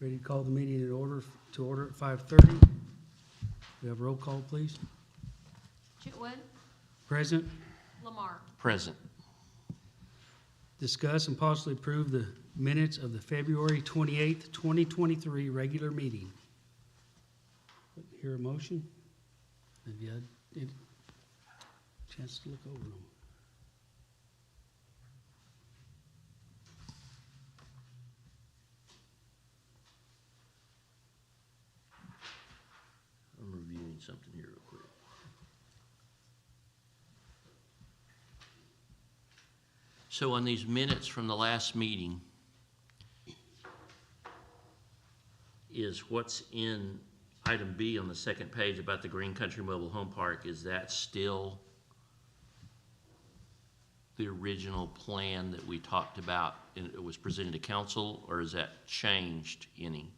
Ready to call the meeting to order at 5:30. We have roll call, please. Chitwood, Present. Lamar. Present. Discuss and possibly approve the minutes of the February 28th, 2023 regular meeting. Hear a motion? Have you had a chance to look over them? I'm reviewing something here real quick. So on these minutes from the last meeting, is what's in item B on the second page about the Green Country Mobile Home Park, is that still the original plan that we talked about and it was presented to council, or has that changed any?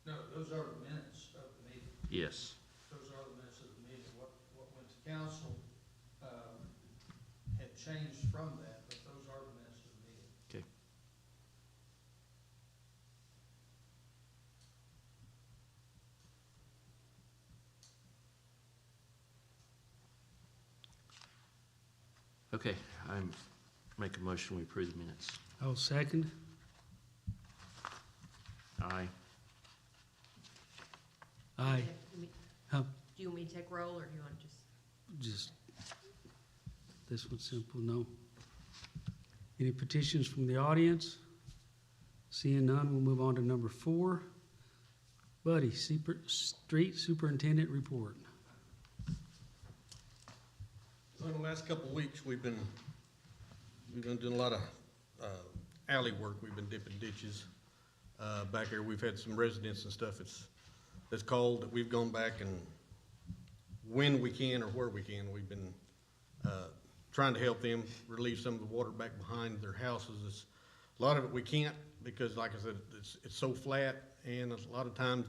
No, those are the minutes of the meeting. Yes. Those are the minutes of the meeting. What went to council, had changed from that, but those are the minutes of the meeting. Okay. Okay, I'm make a motion we approve the minutes. I'll second. Aye. Aye. Huh, Do you want me to take roll, or do you want to just? this one's simple, no. Any petitions from the audience? Seeing none, we'll move on to number 4. Buddy, Street Superintendent Report. Well, in the last couple of weeks, we've been doing a lot of alley work. We've been dipping ditches back there. We've had some residents and stuff that's called that we've gone back, and when we can or where we can, we've been trying to help them relieve some of the water back behind their houses. A lot of it we can't because, like I said, it's so flat, and a lot of times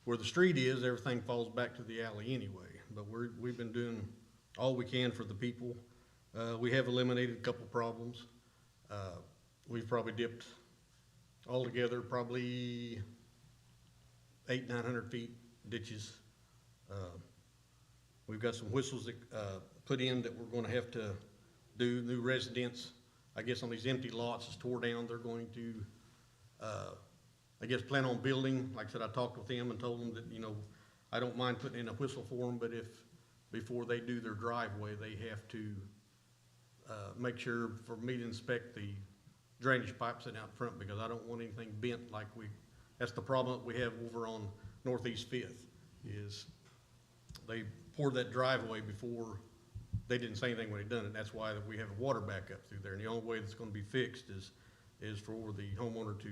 where the street is, everything falls back to the alley anyway. But we've been doing all we can for the people. We have eliminated a couple problems. We've probably dipped altogether probably 800-900 feet ditches. We've got some whistles that put in that we're going to have to do. New residents, I guess, on these empty lots is tore down. They're going to, I guess, plan on building. Like I said, I talked with them and told them that, I don't mind putting in a whistle for them, but if before they do their driveway, they have to make sure for me to inspect the drainage pipes sitting out front, because I don't want anything bent that's the problem that we have over on Northeast 5th, is they poured that driveway before they didn't say anything when they done it. That's why we have a water backup through there. And the only way that's going to be fixed is for the homeowner to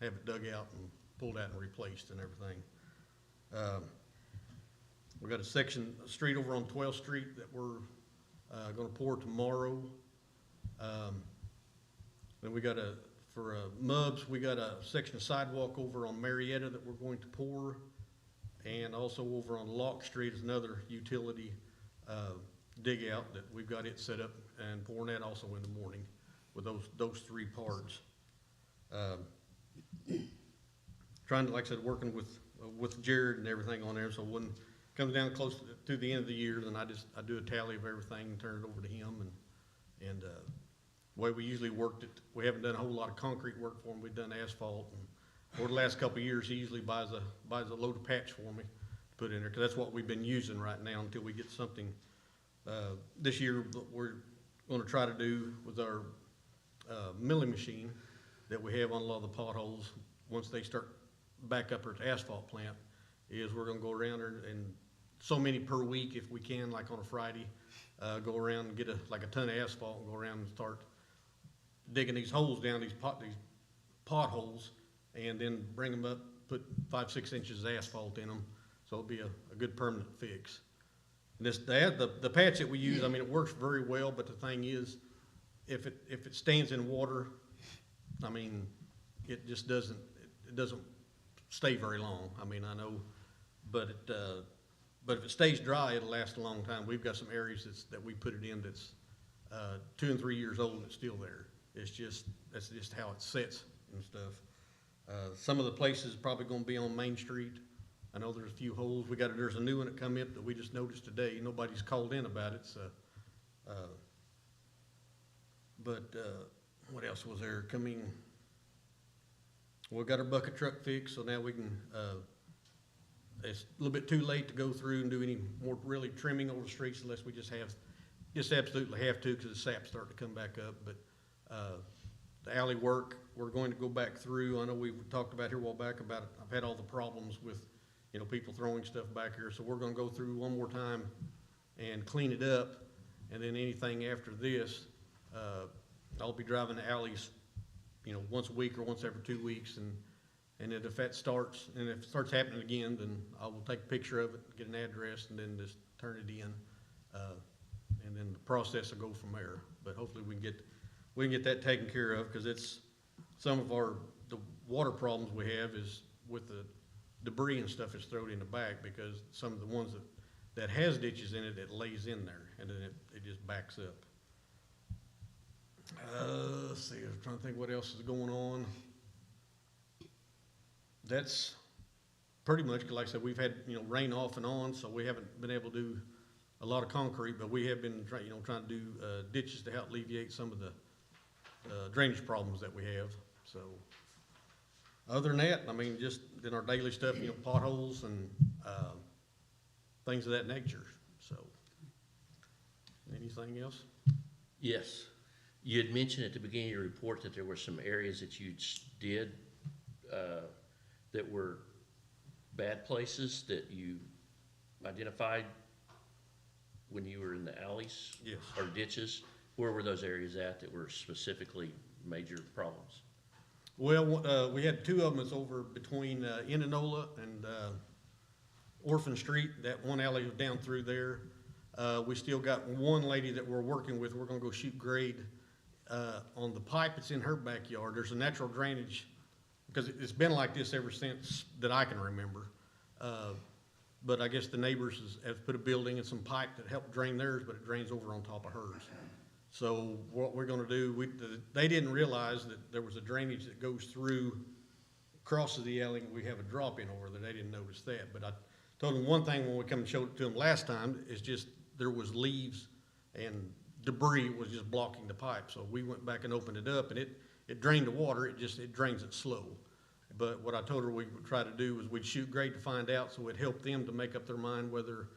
have it dug out and pulled out and replaced and everything. We've got a street over on 12th Street that we're going to pour tomorrow. Then we got for MUBS, we got a section of sidewalk over on Marietta that we're going to pour. And also over on Lock Street is another utility dig out that we've got it set up and pouring that also in the morning with those 3 parts. Trying to, like I said, working with Jared and everything on there, so when it comes down close to the end of the year, then I do a tally of everything and turn it over to him. And the way we usually worked it, we haven't done a whole lot of concrete work for him. We've done asphalt, and over the last couple of years, he usually buys a load of patch for me to put in there, because that's what we've been using right now until we get something. This year, we're going to try to do with our milling machine that we have on a lot of the potholes. Once they start back up at the asphalt plant, is we're going to go around there and so many per week if we can, like on a Friday, go around and get a ton of asphalt and go around and start digging these holes down, these potholes, and then bring them up, put 5-6 inches of asphalt in them, so it'll be a good permanent fix. And the patch that we use, I mean, it works very well, but the thing is, if it stands in water, I mean, it just doesn't stay very long. I mean, I know, but if it stays dry, it'll last a long time. We've got some areas that we put it in that's 2 and 3 years old and it's still there. That's just how it sets and stuff. Some of the places probably gonna be on Main Street. I know there's a few holes. There's a new one that come in that we just noticed today. Nobody's called in about it, so. What else was there coming? We got our bucket truck fixed, so now we can, it's a little bit too late to go through and do any more really trimming over the streets unless we just absolutely have to, because the sap's starting to come back up. But the alley work, we're going to go back through. I know we talked about here a while back about, I've had all the problems with, people throwing stuff back here. So we're gonna go through one more time and clean it up. And then anything after this, I'll be driving the alleys, once a week or once every 2 weeks. And then if that starts, and if it starts happening again, then I will take a picture of it, get an address, and then just turn it in. And then the process will go from there. But hopefully we can get that taken care of, because it's some of the water problems we have is with the debris and stuff that's thrown in the back, because some of the ones that has ditches in it, it lays in there, and then it just backs up. Let's see, I'm trying to think what else is going on. That's pretty much, like I said, we've had, rain off and on, so we haven't been able to do a lot of concrete, but we have been trying to do ditches to help alleviate some of the drainage problems that we have. So other than that, just in our daily stuff, potholes and things of that nature. So anything else? Yes. You had mentioned at the beginning of your report that there were some areas that you did that were bad places that you identified when you were in the alleys? Yes. Or ditches. Where were those areas at that were specifically major problems? Well, we had two of them that's over between Indianola and Orphan Street. That one alley was down through there. We still got one lady that we're working with. We're gonna go shoot grade on the pipe that's in her backyard. There's a natural drainage, because it's been like this ever since that I can remember. But I guess the neighbors have put a building and some pipe that helped drain theirs, but it drains over on top of hers. So what we're gonna do, they didn't realize that there was a drainage that goes through, crosses the alley, and we have a drop in over there. They didn't notice that. But I told them one thing when we come and showed it to them last time, is just there was leaves and debris was just blocking the pipe. So we went back and opened it up, and it drained the water. It drains it slow. But what I told her we would try to do was we'd shoot grade to find out, so it helped them to make up their mind whether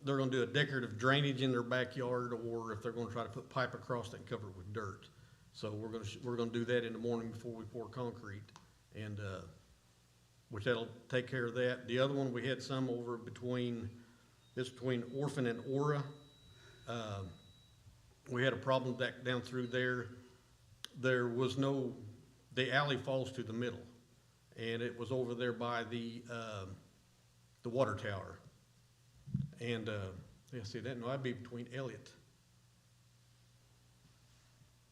they're gonna do a decorative drainage in their backyard, or if they're gonna try to put pipe across it and cover it with dirt. So we're gonna do that in the morning before we pour concrete, and which that'll take care of that. The other one, we had some over between Orphan and Aura. We had a problem down through there. There was the alley falls to the middle, and it was over there by the water tower. And that'd be between Elliott.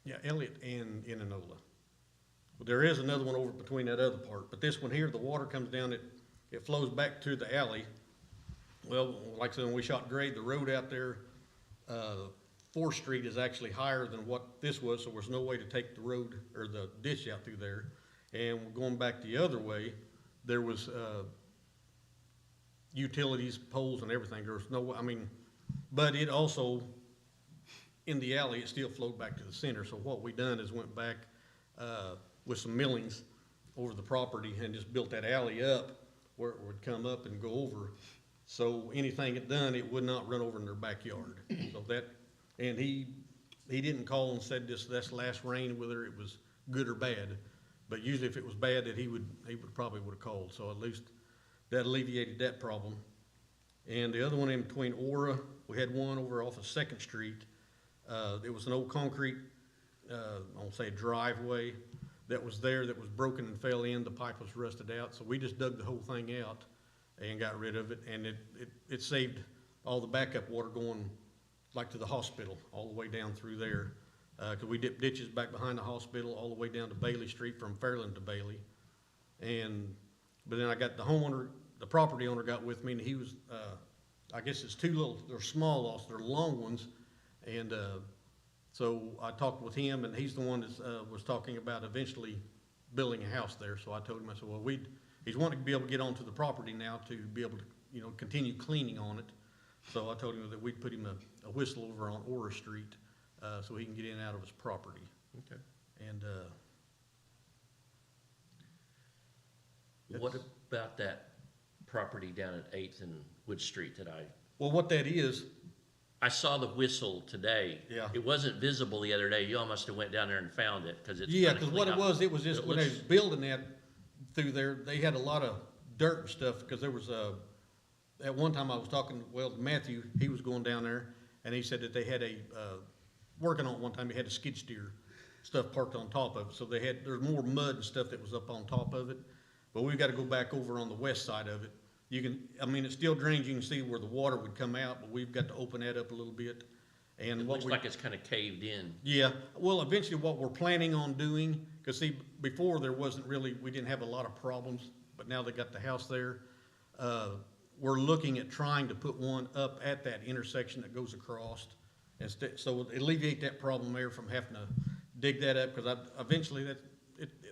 Yeah, Elliott and Indianola. Well, there is another one over between that other part, but this one here, the water comes down, it flows back to the alley. Well, like I said, when we shot grade, the road out there, 4th Street is actually higher than what this was, so there's no way to take the road or the ditch out through there. And going back the other way, there was utilities, poles and everything. There was no, but it also, in the alley, it still flowed back to the center. So what we done is went back with some millings over the property and just built that alley up where it would come up and go over. So anything it done, it would not run over in their backyard. So that, and he didn't call and said that's last rain, whether it was good or bad. But usually if it was bad, that he would probably would have called. So at least that alleviated that problem. And the other one in between Aura, we had one over off of 2nd Street. It was an old concrete, I'll say driveway that was there that was broken and fell in. The pipe was rusted out. So we just dug the whole thing out and got rid of it. And it saved all the backup water going like to the hospital all the way down through there. Cause we dipped ditches back behind the hospital all the way down to Bailey Street from Fairland to Bailey. But then I got the property owner got with me, and he was, I guess it's they're small lots, they're long ones. So I talked with him, and he's the one that was talking about eventually building a house there, so I told him, I said, well, he's wanting to be able to get onto the property now to be able to, you know, continue cleaning on it. So I told him that we'd put him a whistle over on Ora Street, so he can get in and out of his property. Okay. And, What about that property down at 8th and Wood Street that well, what that is, I saw the whistle today. Yeah. It wasn't visible the other day. You all must have went down there and found it, because it's yeah, kinda because what clean it out. was just, It when they looks- was building that through there, they had a lot of dirt and stuff, because there was at one time I was talking, well, Matthew, he was going down there, and he said that they had working on it one time, they had a skid steer stuff parked on top of it, so there's more mud and stuff that was up on top of it, but we've got to go back over on the west side of it. It's still drains, you can see where the water would come out, but we've got to open that up a little bit. And It what looks like it's kind of caved in. yeah, well, eventually what we're planning on doing, because see, before there wasn't really, we didn't have a lot of problems, but now they got the house there. We're looking at trying to put one up at that intersection that goes across. So alleviate that problem there from having to dig that up, because eventually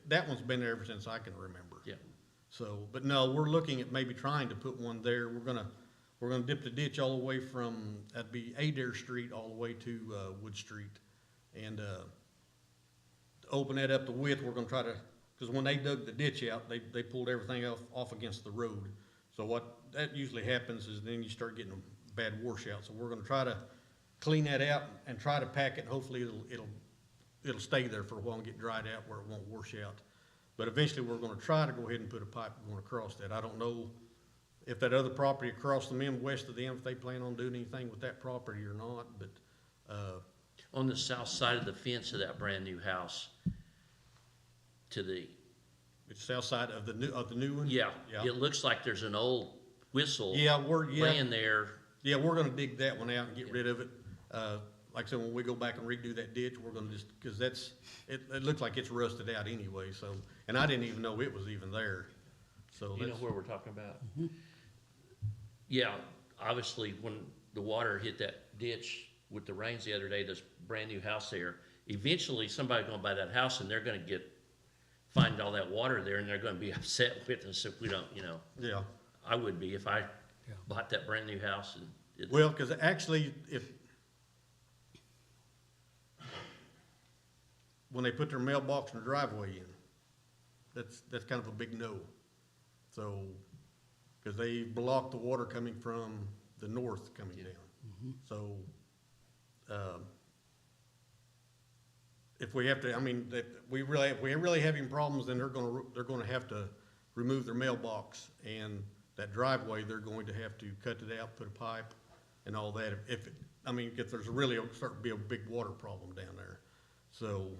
that one's been there ever since I can remember. Yeah. So, but no, we're looking at maybe trying to put one there. We're gonna dip the ditch all the way from, that'd be Adair Street all the way to, Wood Street. And, to open that up to width, we're gonna try to, because when they dug the ditch out, they pulled everything off against the road. So what that usually happens is then you start getting a bad washout. So we're gonna try to clean that out and try to pack it. Hopefully it'll stay there for a while and get dried out where it won't wash out. But eventually we're gonna try to go ahead and put a pipe going across that. I don't know if that other property across from them, west of them, if they plan on doing anything with that property or not, but, On the south side of the fence of that brand-new house, to the, it's south side of the new one? yeah, Yeah. it looks like there's an old whistle Yeah, laying there. Yeah, we're gonna dig that one out and get rid of it. Like I said, when we go back and redo that ditch, we're gonna just, because it looks like it's rusted out anyway, so, and I didn't even know it was even there, so You know that's, where we're talking about? Yeah, obviously, when the water hit that ditch with the rains the other day, this brand-new house there, eventually somebody's gonna buy that house and they're gonna find all that water there, and they're gonna be upset with us if we don't, yeah. I would be if I Yeah. bought that brand-new house and it. Well, because actually, when they put their mailbox in the driveway in, that's kind of a big no. So, because they block the water coming from the north coming Yeah. down. So, if we have to, if we're really having problems, then they're gonna have to remove their mailbox, and that driveway, they're going to have to cut it out, put a pipe and all that, if there's starting to be a big water problem down there. So,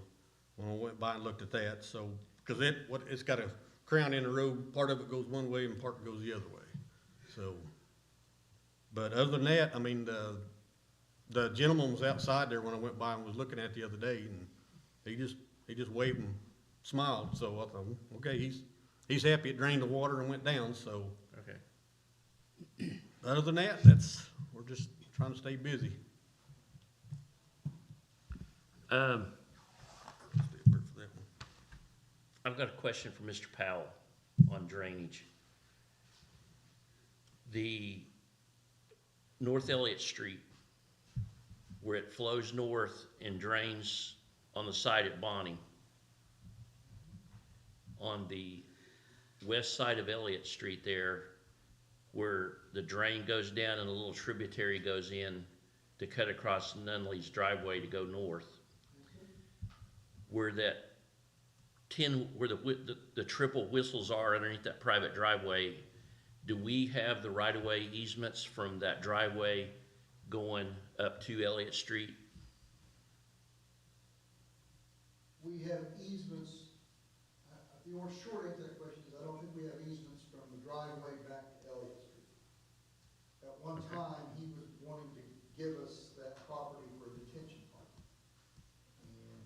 when I went by and looked at that, so, because it's got a crown in the road, part of it goes one way and part goes the other way, so. But other than that, the gentleman was outside there when I went by and was looking at it the other day, and he just waved and smiled, so I thought, okay, he's happy it drained the water and went down, so. Okay. Other than that, we're just trying to stay busy. For that one. I've got a question for Mr. Powell on drainage. The North Elliott Street, where it flows north and drains on the side at Bonnie, on the west side of Elliott Street there, where the drain goes down and a little tributary goes in to cut across Nunley's driveway to go north, where that where the triple whistles are underneath that private driveway, do we have the right-of-way easements from that driveway going up to Elliott Street? We have easements, the short answer to that question is I don't think we have easements from the driveway back to Elliott Street. At one Okay. time, he was wanting to give us that property for a detention pond. And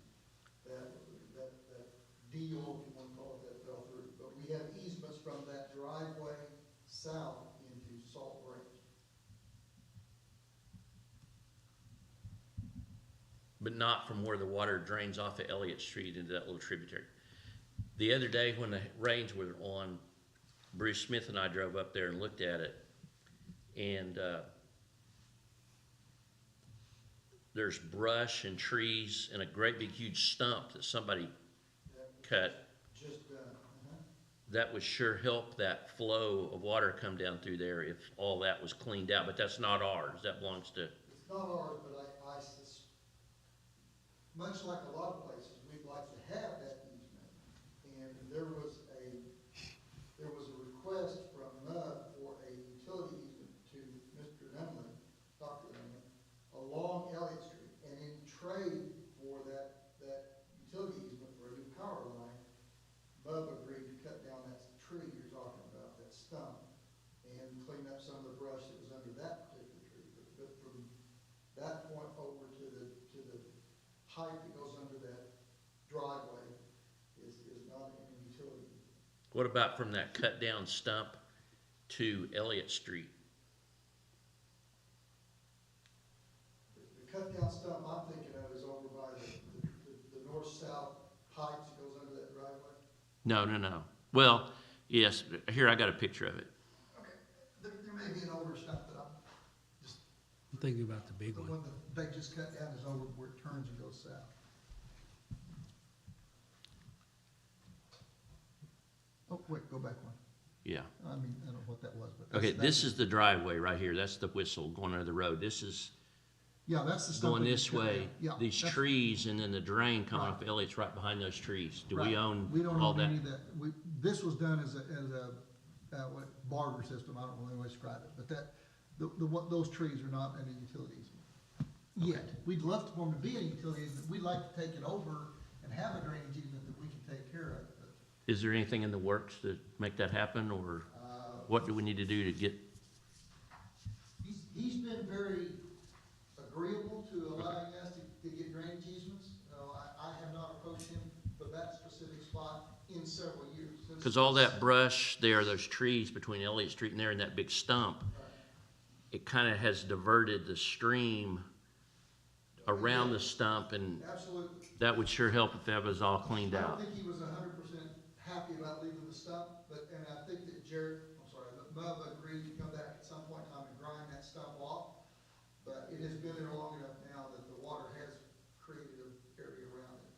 that deal, if you want to call it that, fell through. But we have easements from that driveway south into Salt Branch. But not from where the water drains off of Elliott Street into that little tributary. The other day when the rains were on, Bruce Smith and I drove up there and looked at it, and there's brush and trees and a great big huge stump that somebody cut. Just, That would sure help that flow of water come down through there if all that was cleaned out, but that's not ours, that belongs to, it's not ours, but much like a lot of places, we'd like to have that easement. And there was a request from MUD for a utility easement to Mr. Nunley, Dr. Nunley, along Elliott Street. And in trade for that utility easement for a new power line, MUD agreed to cut down that tree you're talking about, that stump, and clean up some of the brush that was under that particular tree. But from that point over to the pipe that goes under that driveway is not any utility. what about from that cut down stump to Elliott Street? The cut down stump I'm thinking of is over by the north-south pipes that goes under that driveway. No. Well, yes, here I got a picture of it. Okay, there may be an older stump that I'm thinking about the big the one. one that they just cut down is over where it turns and goes south. Oh, wait, go back one. Yeah. I mean, I don't know what that was, but. Okay, this is the driveway right here. That's the whistle going under the road. This is Yeah, that's the stump. going that this just cut way. down. Yeah, These that's- trees and then the drain coming Right. off Elliott's right behind those trees. Do Right. we own We don't all own that? any of that. This was done as a what, barter system, I don't know the way to describe it, but those trees are not any utilities yet. We'd love for them to be a utility easement. We'd like to take it over and have a drainage easement that we can take care of, but, Is there anything in the works to make that happen, or what do we need to do to get? he's been very agreeable to allowing us to get drainage easements. I have not approached him for that specific spot in several years. Because all that brush there, those trees between Elliott Street and there and that big stump, it kind of has diverted the stream around the stump, and Absolutely. that would sure help if that was all cleaned I don't out. think he was 100% happy about leaving the stump, and I think that Mub agreed to come back at some point in time and grind that stump off. But it has been there long enough now that the water has created an area around it.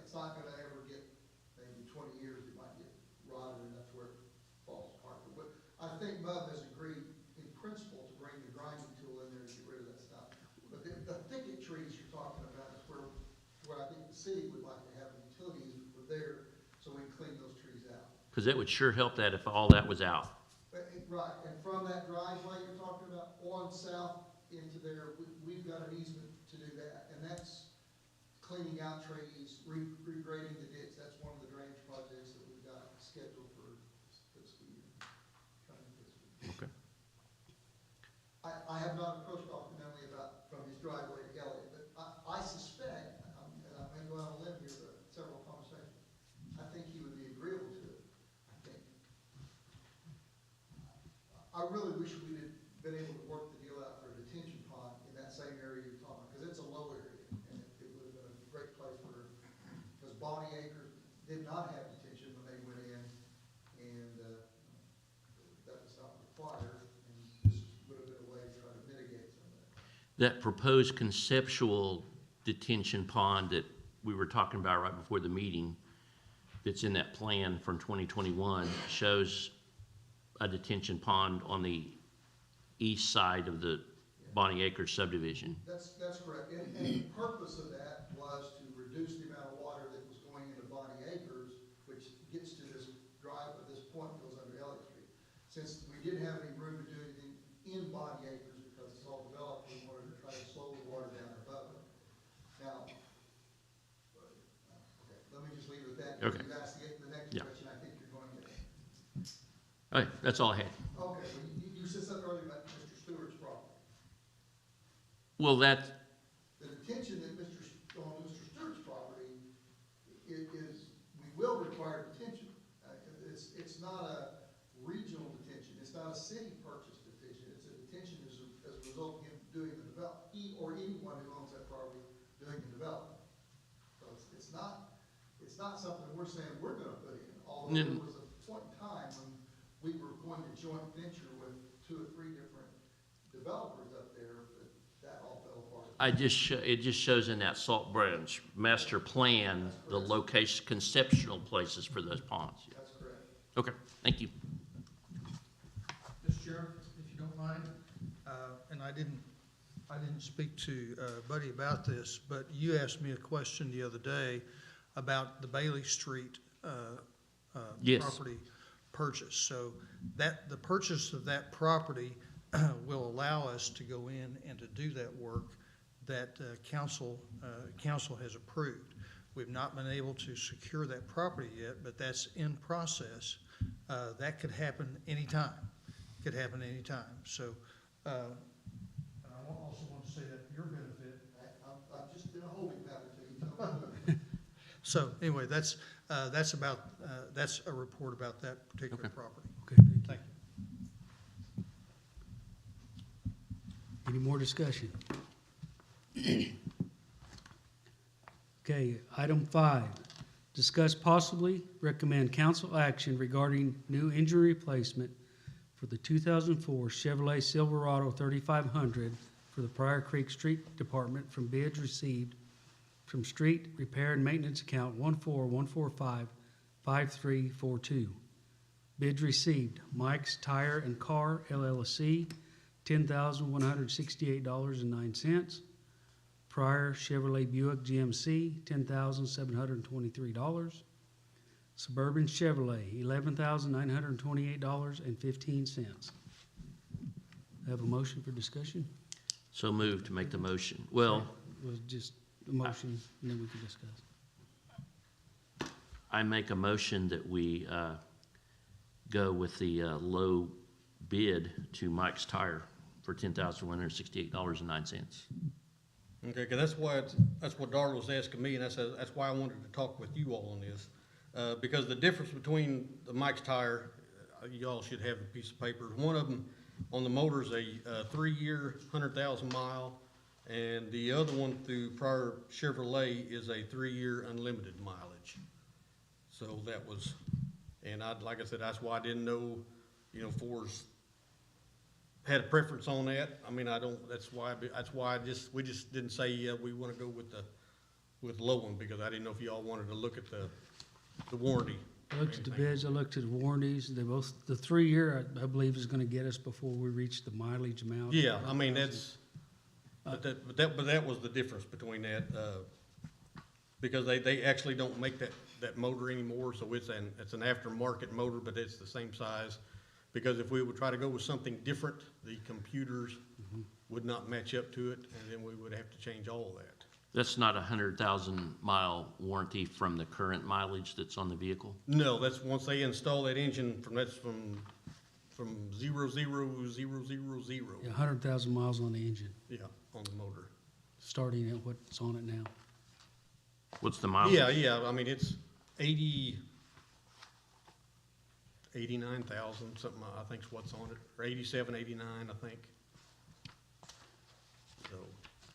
It's not gonna ever get, maybe 20 years, it might get rotted enough where it falls apart. But I think Mub has agreed in principle to bring the grinding tool in there to get rid of that stuff. But the thicket trees you're talking about is where I think the city would like to have a utility easement for there, so we can clean those trees out. Because it would sure help that if all that was out. Right, and from that driveway you're talking about, on south into there, we've got an easement to do that. And that's cleaning out trees, regrading the ditch. That's one of the drainage projects that we've got scheduled for fiscal year, coming fiscal year. Okay. I have not approached Dr. Nunley about from his driveway to Elliott, but I suspect, and I may go out on a limb here, but several conversations, I think he would be agreeable to it, I think. I really wish we'd have been able to work the deal out for a detention pond in that same area you're talking about, because it's a low area, and it would have been a great place for, because Bonnie Acres did not have detention when they went in, and, that was not required, and this would have been a way to try to mitigate some of that. That proposed conceptual detention pond that we were talking about right before the meeting, that's in that plan from 2021, shows a detention pond on the east side of the Bonnie Acres subdivision. That's correct, and the purpose of that was to reduce the amount of water that was going into Bonnie Acres, which gets to this drive at this point, goes under Elliott Street. Since we didn't have any room to do anything in Bonnie Acres because it's all developed, we wanted to try to slow the water down above it. Now, okay, let me just leave it at that. Okay. You asked the next Yeah. question, I think you're going to. Okay, that's all I had. Okay, well, you said something earlier about Mr. Stewart's property. Well, that, The detention that on Mr. Stewart's property is, we will require detention. It's not a regional detention, it's not a city purchased detention, it's a detention as a result of him doing the development, he or anyone who owns that property doing the development. So it's not something we're saying we're gonna Well, there was a point in time when we were going to joint venture with 2 or 3 different developers up there, but that all fell apart. It just shows in that Salt Branch master plan, the location, conceptual places for those ponds. That's correct. Okay, thank you. Mr. Chairman, if you don't mind, and I didn't speak to Buddy about this, but you asked me a question the other day about the Bailey Street Yes. property purchase. So that, the purchase of that property will allow us to go in and to do that work that council has approved. We've not been able to secure that property yet, but that's in process. That could happen anytime. Could happen anytime. So, and I also want to say that for your benefit. I'm just in a holding pattern till you tell me. So anyway, that's about, that's a report about that particular Okay. property. Okay, thank you. Thank you. Any more discussion? Okay, item 5, discuss possibly recommend council action regarding new engine replacement for the 2004 Chevrolet Silverado 3500 for the Pryor Creek Street Department from bids received from Street Repair and Maintenance Account 14145-5342. Bids received, Mike's Tire and Car LLC, $10,168.09. Pryor Chevrolet Buick GMC, $10,723. Suburban Chevrolet, $11,928.15. Have a motion for discussion? So moved to make the motion. Well, Was just a motion, and then we can discuss. I make a motion that we go with the low bid to Mike's Tire for $10,168.09. Okay, because that's what Darla was asking me, and that's why I wanted to talk with you all on this. Because the difference between the Mike's Tire, y'all should have a piece of paper. One of them on the motor is a 3-year, 100,000 mile, and the other one through Pryor Chevrolet is a 3-year unlimited mileage. So that was, and like I said, that's why I didn't know, Ford's had a preference on that. I mean, we just didn't say, we want to go with the low one, because I didn't know if y'all wanted to look at the warranty. I looked at the bids, I looked at the warranties, they both, the 3-year, I believe, is gonna get us before we reach the mileage amount. Yeah, I mean, but that was the difference between that, because they actually don't make that motor anymore, so it's an aftermarket motor, but it's the same size. Because if we would try to go with something different, the computers would not match up to it, and then we would have to change all of that. That's not a 100,000-mile warranty from the current mileage that's on the vehicle? No, that's once they install that engine, from 0,000. Yeah, 100,000 miles on the engine, Yeah, on the motor. starting at what's on it now. What's the mileage? Yeah, I mean, it's 89,000, something, I think is what's on it, or 87, 89, I think. So,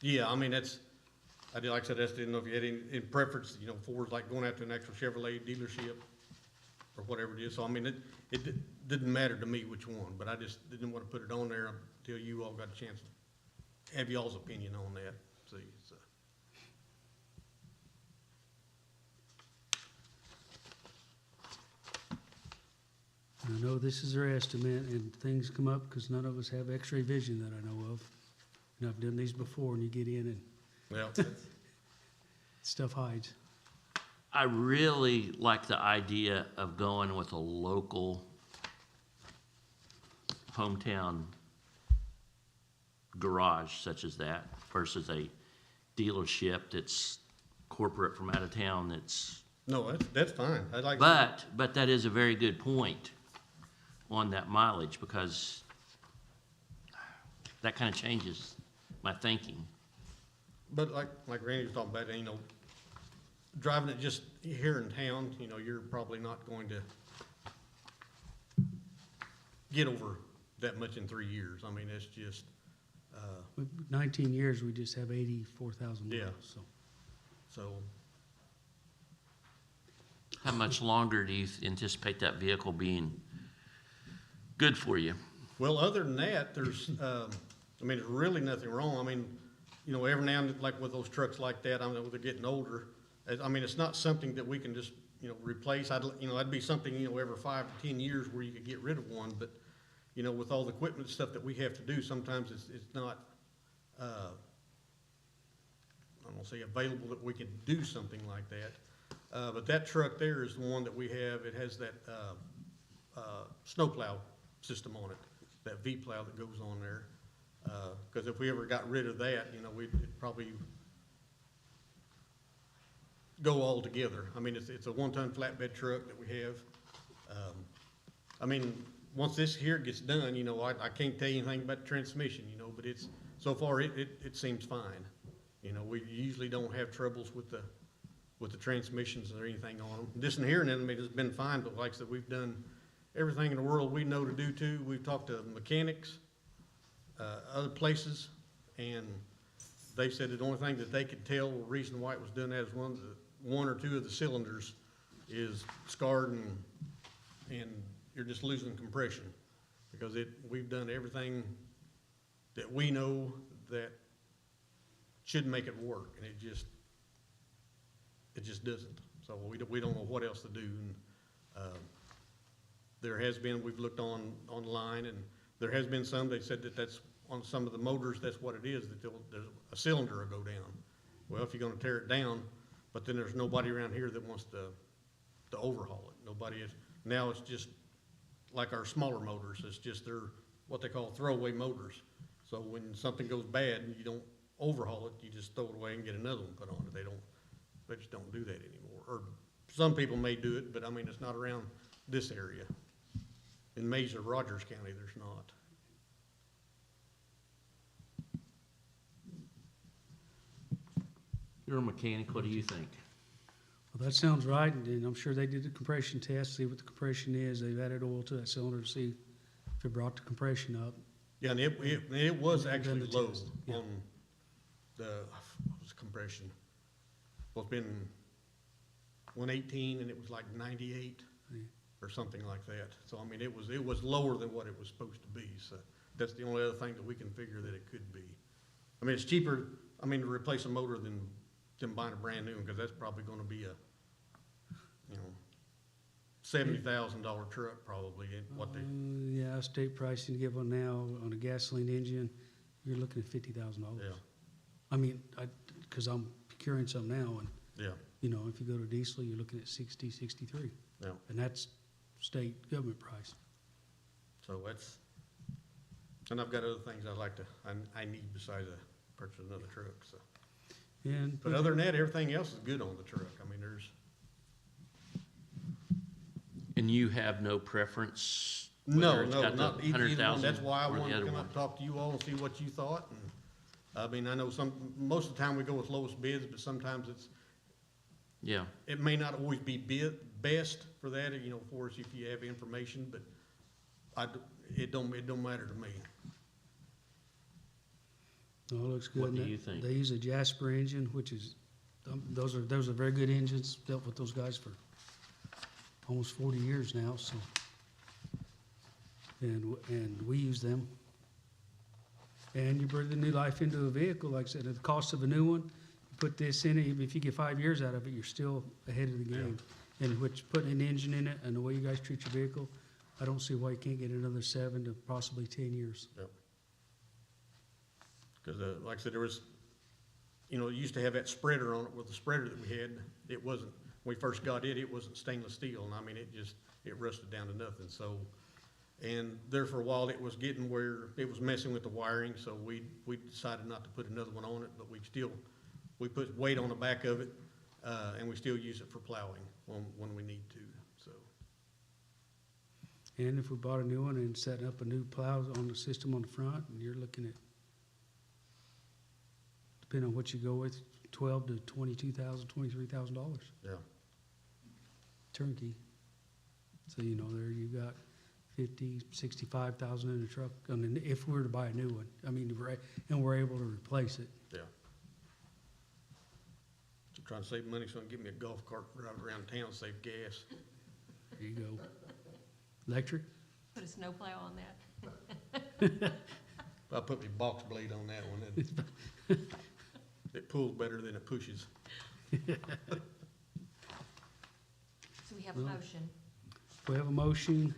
yeah, I mean, like I said, I just didn't know if you had any preference, Ford's like going out to an actual Chevrolet dealership or whatever it is. So, I mean, it didn't matter to me which one, but I just didn't want to put it on there until you all got a chance to have y'all's opinion on that, see, so. I know this is their estimate, and things come up because none of us have x-ray vision that I know of. And I've done these before, and you get in and Well, stuff hides. I really like the idea of going with a local hometown garage such as that versus a dealership that's corporate from out of town that's, no, that's fine. I'd like. but that is a very good point on that mileage, because that kind of changes my thinking. But like Randy was talking about, driving it just here in town, you're probably not going to get over that much in 3 years. I mean, it's just, With 19 years, we just have 84,000 miles, Yeah. so. so. How much longer do you anticipate that vehicle being good for you? Well, other than that, there's, there's really nothing wrong. I mean, every now and then, like with those trucks like that, I know they're getting older. It's not something that we can just, replace. That'd be something, every 5 to 10 years where you could get rid of one. But, with all the equipment and stuff that we have to do, sometimes it's not, I don't want to say available that we can do something like that. But that truck there is the one that we have. It has that snowplow system on it, that V-plow that goes on there. Because if we ever got rid of that, we'd probably go all together. It's a 1-ton flatbed truck that we have. Once this here gets done, I can't tell you anything about the transmission, but so far it seems fine. We usually don't have troubles with the transmissions or anything on them. This and here and then, it's been fine, but like I said, we've done everything in the world we know to do too. We've talked to mechanics, other places, and they said the only thing that they could tell the reason why it was done that is one or two of the cylinders is scarred and you're just losing compression, because we've done everything that we know that should make it work, and it just doesn't. So we don't know what else to do. And there has been, we've looked online, and there has been some, they said that's on some of the motors, that's what it is, that there's a cylinder will go down. Well, if you're gonna tear it down, but then there's nobody around here that wants to overhaul it. Nobody is. Now it's just like our smaller motors. It's just they're what they call throwaway motors. So when something goes bad, you don't overhaul it. You just throw it away and get another one put on it. They just don't do that anymore. Or some people may do it, but it's not around this area. In Mesa, Rogers County, there's not. You're a mechanic, what do you think? Well, that sounds right, and I'm sure they did the compression test, see what the compression is. They've added oil to that cylinder to see if it brought the compression up. Yeah, and it was actually Done the low test, yeah. on what was the compression? Well, it's been 118 and it was like 98 Yeah. or something like that. So, it was lower than what it was supposed to be. So that's the only other thing that we can figure that it could be. It's cheaper, to replace a motor than buying a brand new one, because that's probably gonna be a, $70,000 truck probably, what they, Yeah, state pricing to get one now on a gasoline engine, you're looking at $50,000. yeah, Because I'm procuring some now, and, yeah, if you go to diesel, you're looking at 60, 63. yeah. And that's state government price. So and I've got other things I need besides purchase another truck, so. And But other than that, everything else is good on the truck. There's, And you have no preference? no, whether it's got the not either one. 100,000 That's why I or the wanted to other come one? up and talk to you all and see what you thought. And, I know most of the time we go with lowest bids, but sometimes Yeah, it may not always be best for that, for us if you have information, but it don't matter to me. no, it looks good. What do And you think? They use a Jasper engine, which is, those are very good engines. Dealt with those guys for almost 40 years now, so. And we use them. And you breathe the new life into a vehicle, like I said, at the cost of a new one, you put this in it, even if you get 5 years out of it, you're still ahead of the game. And which, putting an engine in it and the way you guys treat your vehicle, I don't see why you can't get another 7 to possibly 10 years. Because, like I said, there was, it used to have that spreader on it. With the spreader that we had, it wasn't, when we first got it wasn't stainless steel. And it rusted down to nothing. So, and there for a while, it was getting where it was messing with the wiring. So we decided not to put another one on it, but we put weight on the back of it, and we still use it for plowing when we need to, so. And if we bought a new one and setting up a new plow on the system on the front, and you're looking at, depending on what you go with, $12,000 to $22,000, $23,000 Yeah, turnkey. So, there you got 50, 65,000 in the truck. If we were to buy a new one, we're able to replace it. yeah. The trying to save money, so I can get me a golf cart and drive around town, save gas. There you go. Electric? Put a snowplow on that. I put my box blade on that one, it pulls better than it pushes. So we have a Well- motion We have a motion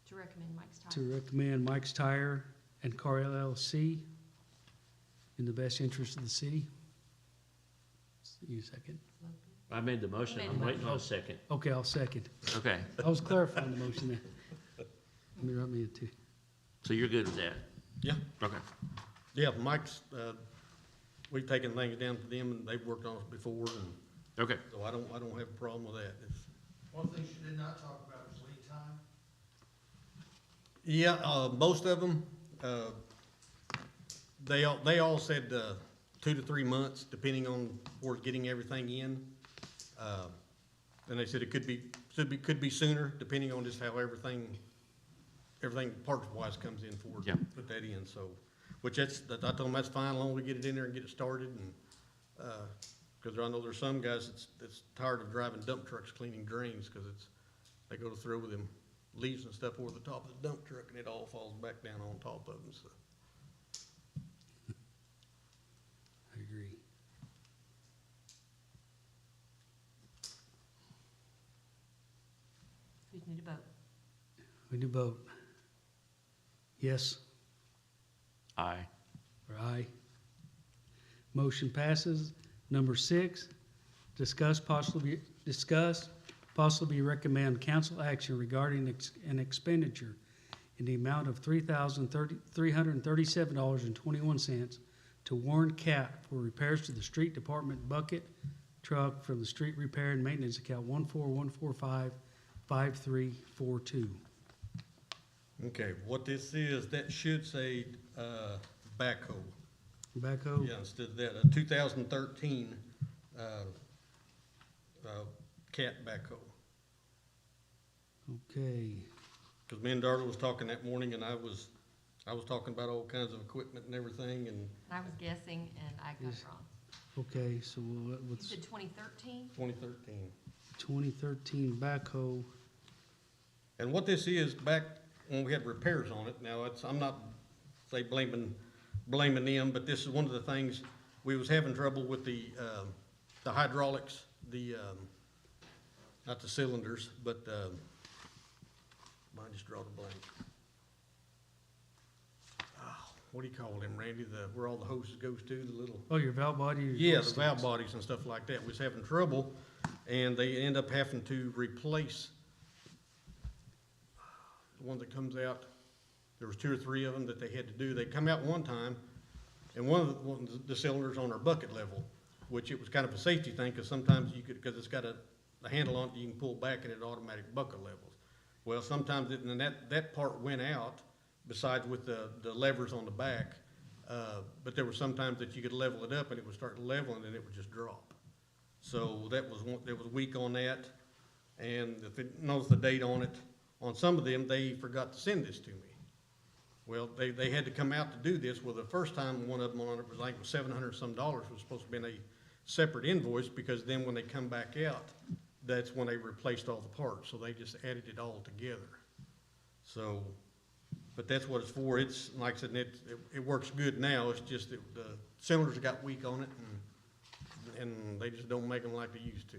to recommend Mike's to Tire. recommend Mike's Tire and Car LLC in the best interest of the city. You second? I made the motion, Made I'm the waiting on a second. Okay, I'll second. Okay, I was clarifying the motion there. Let me write me it too. so you're good with that? Yeah. Okay. Yeah, Mike's, we've taken things down to them, and they've worked on it before, and Okay. so I don't have a problem with that. One thing she did not talk about was lead time. Yeah, most of them, they all said, 2 to 3 months, depending on where it's getting everything in. And they said it could be sooner, depending on just how everything parts-wise comes in for it, Yeah. put that in, so. Which I told them that's fine, as long as we get it in there and get it started, and, cause I know there's some guys that's tired of driving dump trucks cleaning drains, cause they go to throw them leaves and stuff over the top of the dump truck, and it all falls back down on top of them, so. I agree. We need a vote. We do vote. Yes Aye. or aye. Motion passes. Number 6, discuss, possibly recommend council action regarding an expenditure in the amount of $337.21 to Warren Cap for repairs to the street department bucket truck from the street repair and maintenance account 141455342. Okay, what this is, that should say, backhoe. Backhoe? Yeah, instead of that, a 2013, cat backhoe. Okay. Cause me and Darla was talking that morning, and I was talking about all kinds of equipment and everything, and I was guessing and I got it Yes. wrong. Okay, so You what's said 2013? 2013. 2013 backhoe? And what this is, back when we had repairs on it, now I'm not, say, blaming them, but this is one of the things, we was having trouble with the hydraulics, not the cylinders, but, I just draw the blank. What do you call them, Randy, where all the hoses goes to, the little? Oh, your valve body? or your Yeah, the joysticks? valve bodies and stuff like that was having trouble, and they end up having to replace the one that comes out. There was 2 or 3 of them that they had to do. They come out one time, and one of the cylinders on our bucket level, which it was kind of a safety thing, because sometimes you could, because it's got a handle on it, you can pull back and it automatic bucket levels. Well, sometimes and that part went out, besides with the levers on the back, but there were some times that you could level it up and it would start leveling and it would just drop. So that was weak on that, and if it knows the date on it, on some of them, they forgot to send this to me. Well, they had to come out to do this. Well, the first time one of them on it was like $700 some was supposed to be in a separate invoice, because then when they come back out, that's when they replaced all the parts. So they just added it all together. So, but that's what it's for. It's, like I said, it works good now. It's just that the cylinders got weak on it, and they just don't make them like they used to.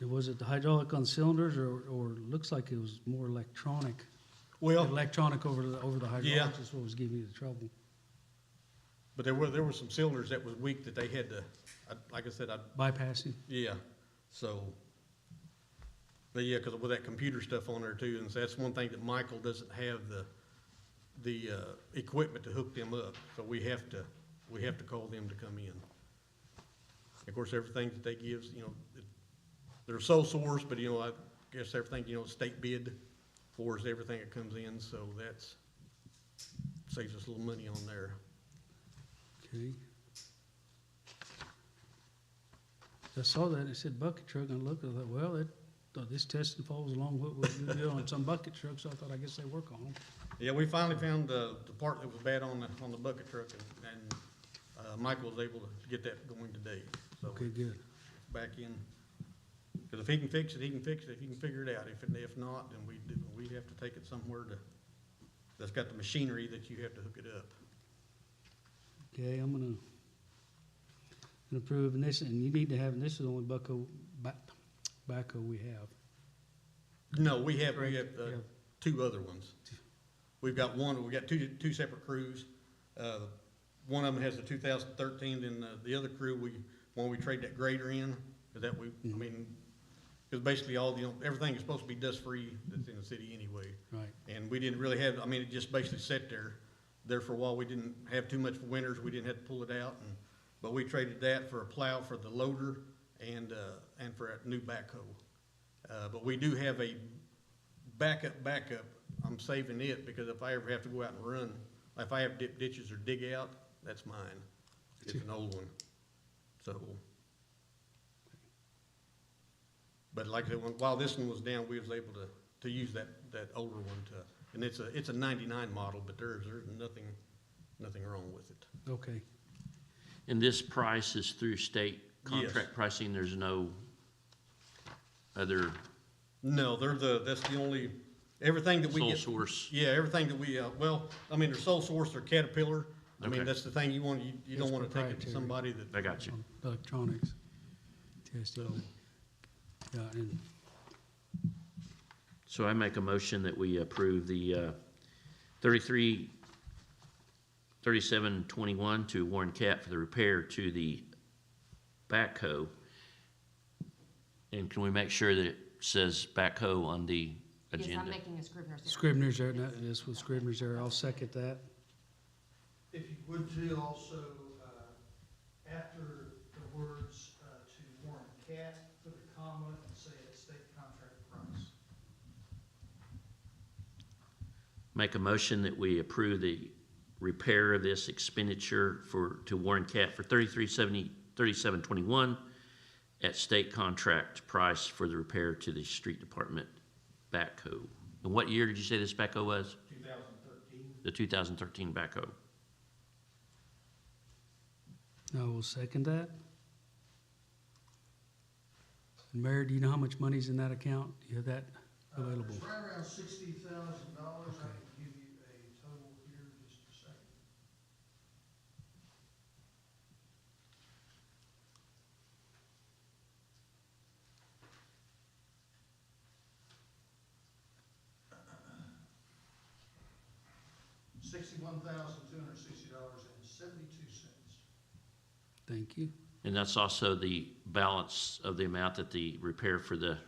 Was it the hydraulic on cylinders, or looks like it was more electronic? Well, Electronic over the Yeah. hydraulics is what was giving you the trouble. but there were some cylinders that was weak that they had to, like I said, Bypassing? yeah, so. But yeah, because with that computer stuff on there too, and so that's one thing that Michael doesn't have the equipment to hook them up, so we have to call them to come in. Of course, everything that they give, they're sole source, but I guess everything, state bid for is everything that comes in, so that's saves us a little money on there. Okay. I saw that, it said bucket truck, and I looked, I thought, well, this testing falls along what we do on some bucket trucks, so I thought, I guess they work on them. Yeah, we finally found the part that was bad on the bucket truck, and Michael was able to get that going today, so Okay, good. it's back in. Because if he can fix it, he can fix it, if he can figure it out. If not, then we'd have to take it somewhere that's got the machinery that you have to hook it up. Okay, I'm gonna approve, and this, and you need to have, and this is the only backhoe we have. No, we have Yeah. two other ones. We got two separate crews. One of them has the 2013, then the other crew, when we trade that grader in, because because basically everything is supposed to be dust-free that's in the city anyway. Right, And we didn't really have, it just basically sat there for a while. We didn't have too much for winters, we didn't have to pull it out, but we traded that for a plow for the loader and for a new backhoe. But we do have a backup. I'm saving it because if I ever have to go out and run, if I have dip ditches or dig out, that's mine. It's an old one, so. But like I said, while this one was down, we was able to use that older one and it's a 99 model, but there's nothing wrong with it. okay. And this price is through state contract Yes. pricing, there's no other No, that's the only, everything that we sole get. source? Yeah, everything that we, they're sole source or Caterpillar. Okay. That's the thing you don't It's want to take it to proprietary. somebody that. I got you. Electronics testing. Yeah, and So I make a motion that we approve the 3721 to Warren Cat for the repair to the backhoe. And can we make sure that it says backhoe on the Yes, agenda? I'm making a Scrivener's error. Scribner's there, this was Scribner's there, I'll second that. If you would too, also, after the words, to Warren Cat, put a comma and say at state contract price. Make a motion that we approve the repair of this expenditure to Warren Cat for $3721 at state contract price for the repair to the street department backhoe. And what year did you say this backhoe was? 2013. The 2013 backhoe. I will second that. And Mayor, do you know how much money's in that account? Do you have that available? It's right around $60,000. I Okay. can give you a total here in just a second. $61,260.72. Thank you. And that's also the balance of the amount that the repair for the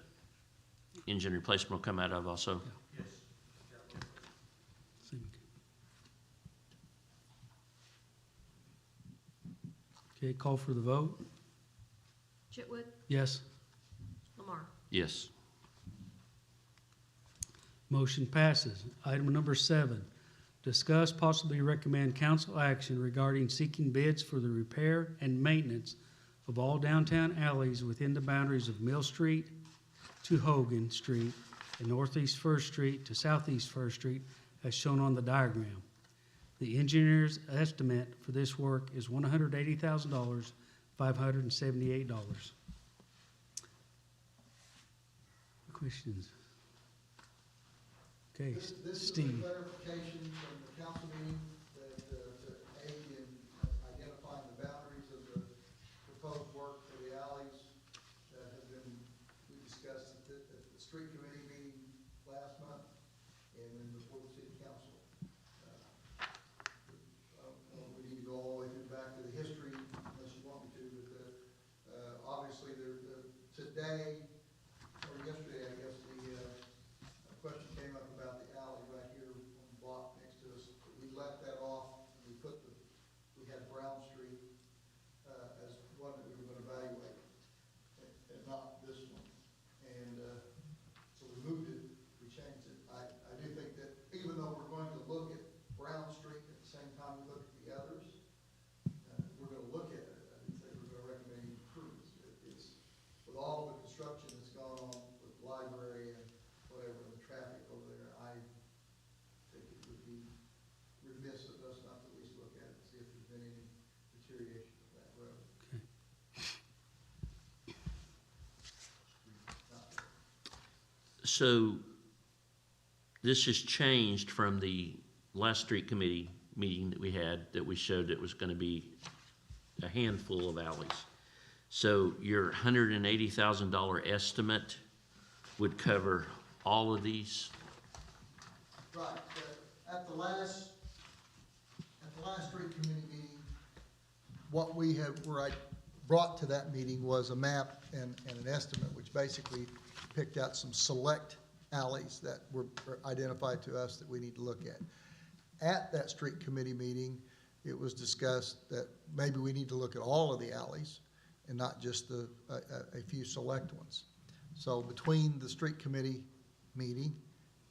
engine replacement will come out of also? Yes. Okay, call for the vote. Chitwood, Yes, Lamar. Yes. motion passes. Item number 7, discuss possibly recommend council action regarding seeking bids for the repair and maintenance of all downtown alleys within the boundaries of Mill Street to Hogan Street and Northeast First Street to Southeast First Street as shown on the diagram. The engineer's estimate for this work is $180,578. Questions? Okay, This is a Steve. clarification from the council meeting that, to aid in identifying the boundaries of the proposed work for the alleys that have been, we discussed at the street committee meeting last month and then before the city council. We need to go all the way through back to the history unless you want me to, but, obviously today, or yesterday, I guess, a question came up about the alley right here on the block next to us. We left that off, and we had Brown Street, as one that we were gonna evaluate, and not this one. And, so we moved it, we changed it. I do think that even though we're going to look at Brown Street at the same time we look at the others, we're gonna look at it. I didn't say we're gonna recommend any improvements. It's, with all the construction So this has changed from the last street committee meeting that we had, that we showed it was gonna be a handful of alleys. So your $180,000 estimate would cover all of these? Right, at the last street committee meeting, what we had, where I brought to that meeting was a map and an estimate, which basically picked out some select alleys that were identified to us that we need to look at. At that street committee meeting, it was discussed that maybe we need to look at all of the alleys and not just a few select ones. So between the street committee meeting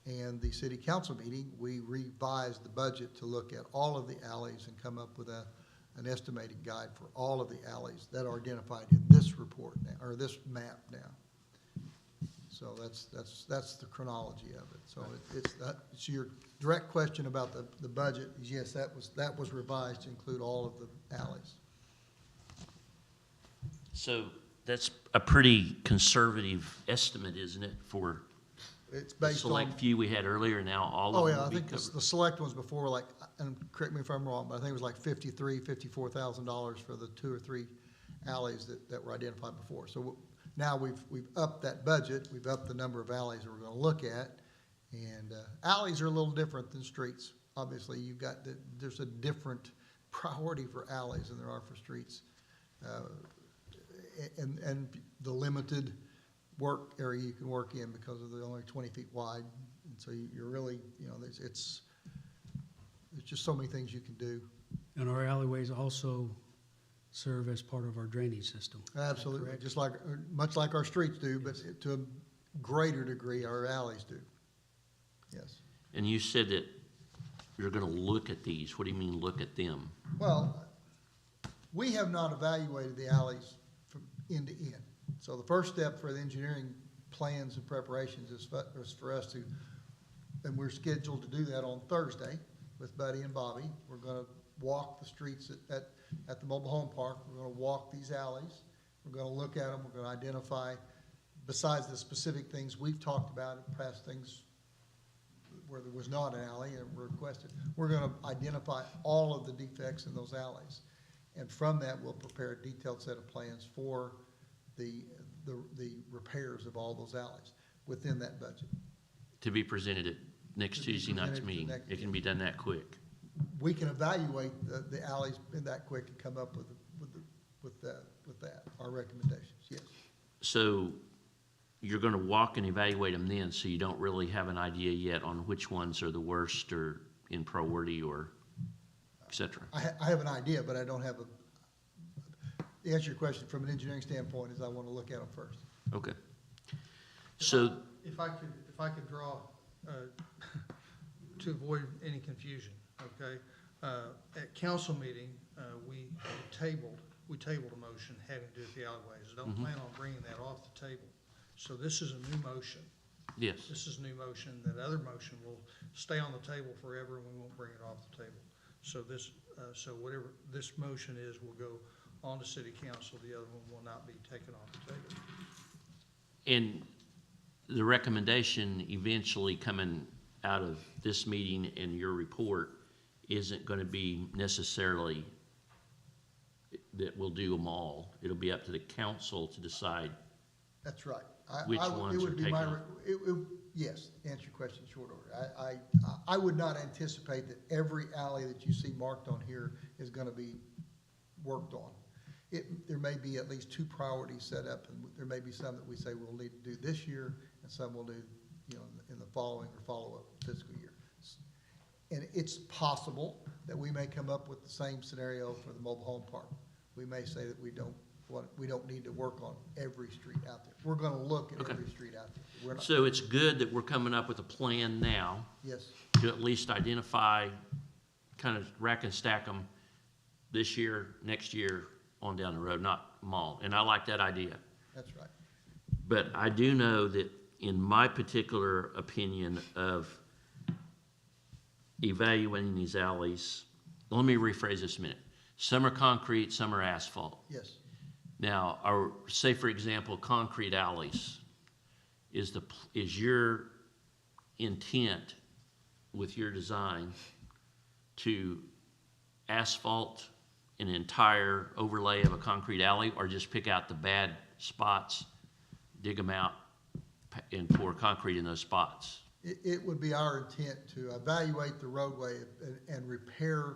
and the city council meeting, we revised the budget to look at all of the alleys and come up with an estimated guide for all of the alleys that are identified in this report now, or this map now. So that's the chronology of it. So it's your direct question about the budget. Yes, that was revised to include all of the alleys. So that's a pretty conservative estimate, isn't it, for It's the based on. select few we had earlier, now all Oh, of them yeah, I will be think covered? the select ones before were like, and correct me if I'm wrong, but I think it was like $54,000 for the 2 or 3 alleys that were identified before. So now we've upped that budget, we've upped the number of alleys that we're gonna look at. And alleys are a little different than streets. Obviously, there's a different priority for alleys than there are for streets. And the limited work area you can work in because of the only 20 feet wide. And so you're really, there's just so many things you can do. And our alleyways also serve as part of our drainage system. Absolutely, correct? just like, much like our streets do, but to a greater degree, our alleys do. Yes. And you said that you're gonna look at these. What do you mean, look at them? Well, we have not evaluated the alleys from end to end. So the first step for the engineering plans and preparations is for us to, and we're scheduled to do that on Thursday with Buddy and Bobby. We're gonna walk the streets at the mobile home park. We're gonna walk these alleys. We're gonna look at them. We're gonna identify, besides the specific things we've talked about, and past things where there was not an alley and requested, we're gonna identify all of the defects in those alleys. And from that, we'll prepare a detailed set of plans for the repairs of all those alleys within that budget. To be presented at next To be Tuesday night's presented meeting. next- It can be done that quick. We can evaluate the alleys in that quick and come up with that, our recommendations, yes. So you're gonna walk and evaluate them then, so you don't really have an idea yet on which ones are the worst or in priority or et cetera? I have an idea, but I don't have the answer to your question from an engineering standpoint is I want to look at them first. Okay. So, If I could draw, to avoid any confusion, okay? At council meeting, we tabled a motion having to do with the alleyways. I don't plan on bringing that off the table. So this is a new motion. yes, This is a new motion. That other motion will stay on the table forever and we won't bring it off the table. So so whatever this motion is will go on to city council. The other one will not be taken off the table. and the recommendation eventually coming out of this meeting and your report isn't gonna be necessarily that we'll do them all. It'll be up to the council to decide. That's right. Which it ones would are be my taken? Yes, to answer your question in short order. I would not anticipate that every alley that you see marked on here is gonna be worked on. There may be at least 2 priorities set up, and there may be some that we say we'll need to do this year, and some we'll do, in the following or follow-up fiscal year. And it's possible that we may come up with the same scenario for the mobile home park. We may say that we don't need to work on every street out there. We're gonna look at Okay. every street out there. We're not, So it's good that we're coming up with a plan now yes, to at least identify, kind of rack and stack them this year, next year, on down the road, not them all. And I like that idea. that's right. But I do know that in my particular opinion of evaluating these alleys, let me rephrase this a minute. Some are concrete, some are asphalt. Yes, Now, say for example, concrete alleys. is your intent with your design to asphalt an entire overlay of a concrete alley, or just pick out the bad spots, dig them out, and pour concrete in those spots? It would be our intent to evaluate the roadway and repair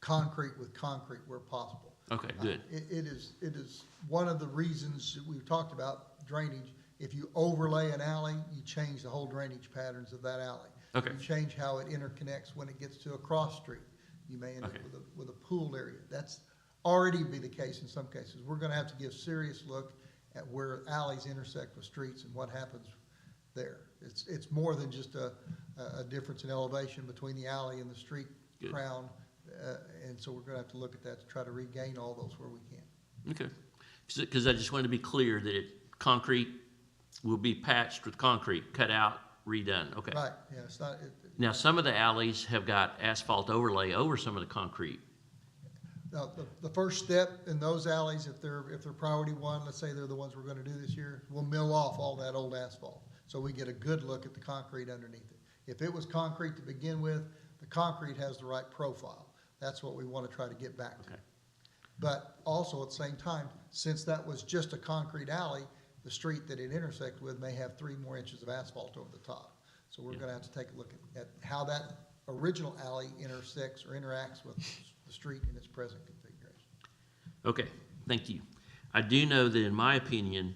concrete with concrete where possible. Okay, good. It is one of the reasons that we've talked about drainage. If you overlay an alley, you change the whole drainage patterns of that alley. Okay. You change how it interconnects when it gets to a cross street. You may end up Okay. with a pool area. That's already be the case in some cases. We're gonna have to give serious look at where alleys intersect with streets and what happens there. It's more than just a difference in elevation between the alley and the street Good. crown. And so we're gonna have to look at that to try to regain all those where we can. Okay. Because I just wanted to be clear that concrete will be patched with concrete, cut out, redone. Okay. Right, yeah, it's not, Now, some of the alleys have got asphalt overlay over some of the concrete. now, the first step in those alleys, if they're priority one, let's say they're the ones we're gonna do this year, we'll mill off all that old asphalt. So we get a good look at the concrete underneath it. If it was concrete to begin with, the concrete has the right profile. That's what we wanna try to get back to. Okay. But also at the same time, since that was just a concrete alley, the street that it intersected with may have 3 more inches of asphalt over the top. So we're gonna have to take a look at how that original alley intersects or interacts with the street in its present configuration. Okay, thank you. I do know that in my opinion,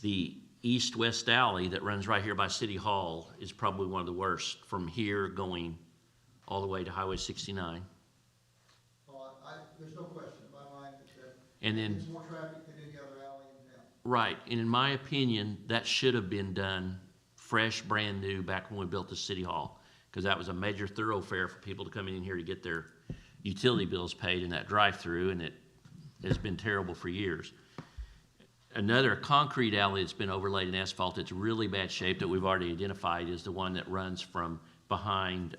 the east-west alley that runs right here by City Hall is probably one of the worst, from here going all the way to Highway 69. So there's no question in my mind that And then, it's more traffic than any other alley in town. right, and in my opinion, that should have been done fresh, brand new, back when we built the City Hall, because that was a major thoroughfare for people to come in here to get their utility bills paid in that drive-through, and it has been terrible for years. Another concrete alley that's been overlaid in asphalt that's really bad shape that we've already identified is the one that runs from behind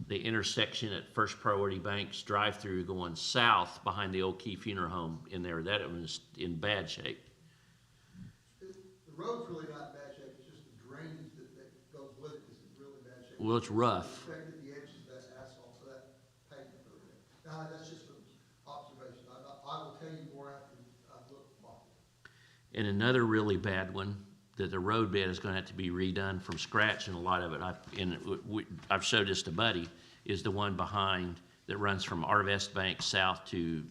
the intersection at First Priority Bank's drive-through going south behind the old Key Funeral Home in there. That was in bad shape. The road's really not in bad shape, it's just the drainage that goes with it is in really bad shape. Well, it's rough. It affected the edges of that asphalt, so that pavement over there. Now, that's just an observation. I will tell you more after I've looked at it. And another really bad one, that the road bed is gonna have to be redone from scratch, and a lot of it, I've showed this to Buddy, is the one behind, that runs from Arvest Bank south to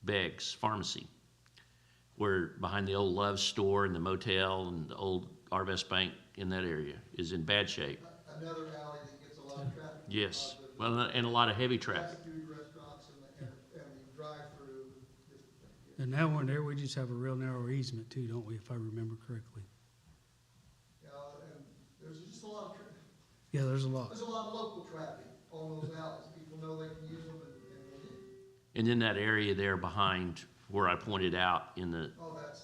Begg's Pharmacy, where behind the old Love's store and the motel and the old Arvest Bank in that area is in bad shape. Another alley that gets a lot of traffic. Yes, well, and a lot of heavy traffic. Fast food restaurants and the drive-through. And that one there, we just have a real narrow easement too, don't we, if I remember correctly? And there's just a lot of, Yeah, there's a lot. there's a lot of local traffic on those alleys. People know they can use them and they do. And in that area there behind where I pointed out in the, Oh, that's.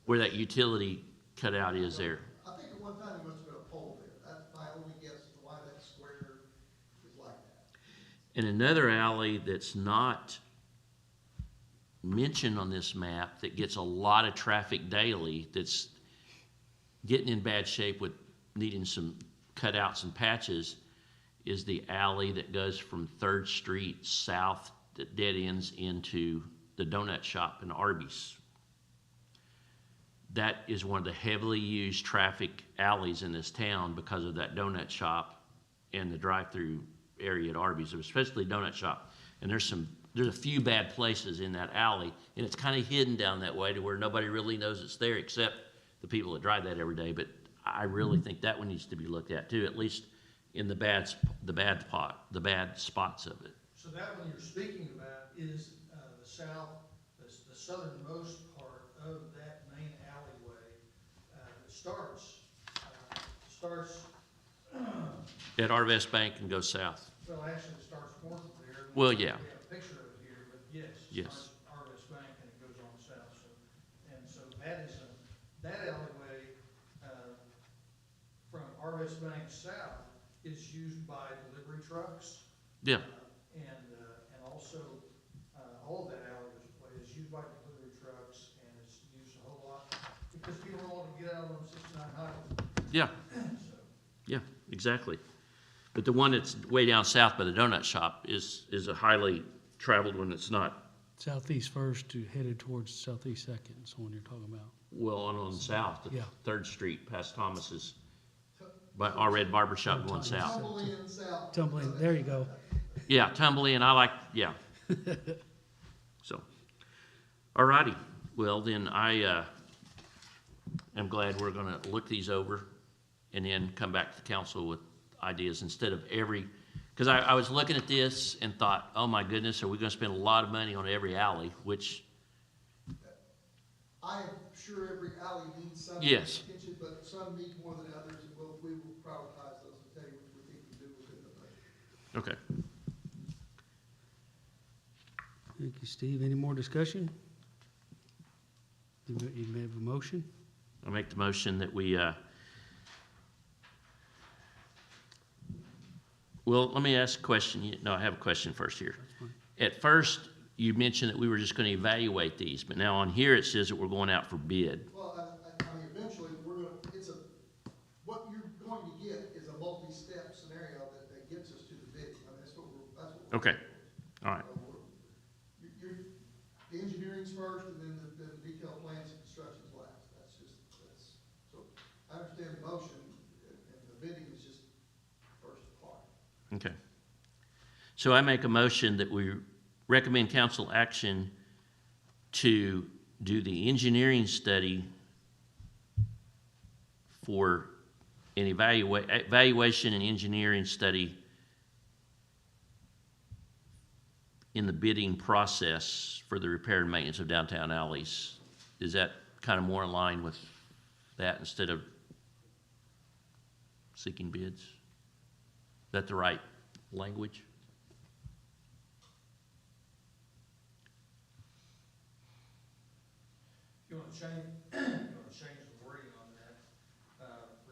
where that utility cutout is there. I think at one time there must have been a pole there. That's my only guess as to why that square is like that. And another alley that's not mentioned on this map that gets a lot of traffic daily, that's getting in bad shape with needing some cutouts and patches, is the alley that goes from 3rd Street south that dead ends into the donut shop in Arby's. That is one of the heavily used traffic alleys in this town because of that donut shop and the drive-through area at Arby's, especially donut shop. And there's a few bad places in that alley, and it's kind of hidden down that way to where nobody really knows it's there except the people that drive that every day. But I really think that one needs to be looked at too, at least in the bad spots of it. So that one you're speaking about is the southernmost part of that main alleyway that starts At Arvest Bank and go south. well, actually it starts north of there. Well, yeah. We have a picture of it here, but yes. It Yes. starts Arvest Bank and it goes on south, so that alleyway, from Arvest Bank south is used by delivery trucks. Yeah, And also, all of that alley is used by delivery trucks, and it's used a whole lot, because people don't want to to get out on 69 highway. Yeah, yeah, exactly. But the one that's way down south by the donut shop is a highly traveled one that's not, Southeast First to headed towards Southeast Second, is the one you're talking about. well, on the south, the Yeah. 3rd Street past Thomas's, by our red barber shop going south. Tumble in south. Tumbling, there you go. Yeah, tumbly, and I like, yeah. So, all righty. Well, then I am glad we're gonna look these over and then come back to the council with ideas instead of because I was looking at this and thought, oh my goodness, are we gonna spend a lot of money on every alley, which, I am sure every alley needs some Yes. attention, but some need more than others, and we will prioritize those and tell you what we think we do within the budget. okay. Thank you, Steve. Any more discussion? You may have a motion. I'll make the motion that we, well, let me ask a question. No, I have a question first here. fine. At first, you mentioned that we were just gonna evaluate these, but now on here it says that we're going out for bid. Well, I mean, eventually, what you're going to get is a multi-step scenario that gets us to the bid. I mean, that's what we're. Okay. All right. So the engineering's first, and then the detailed plans and construction's last. So I understand the motion, and the bidding is just first part. Okay. So I make a motion that we recommend council action to do the engineering study for an evaluation and engineering study in the bidding process for the repair and maintenance of downtown alleys. Is that kind of more in line with that instead of seeking bids? Is that the right language? You want to change the wording on that,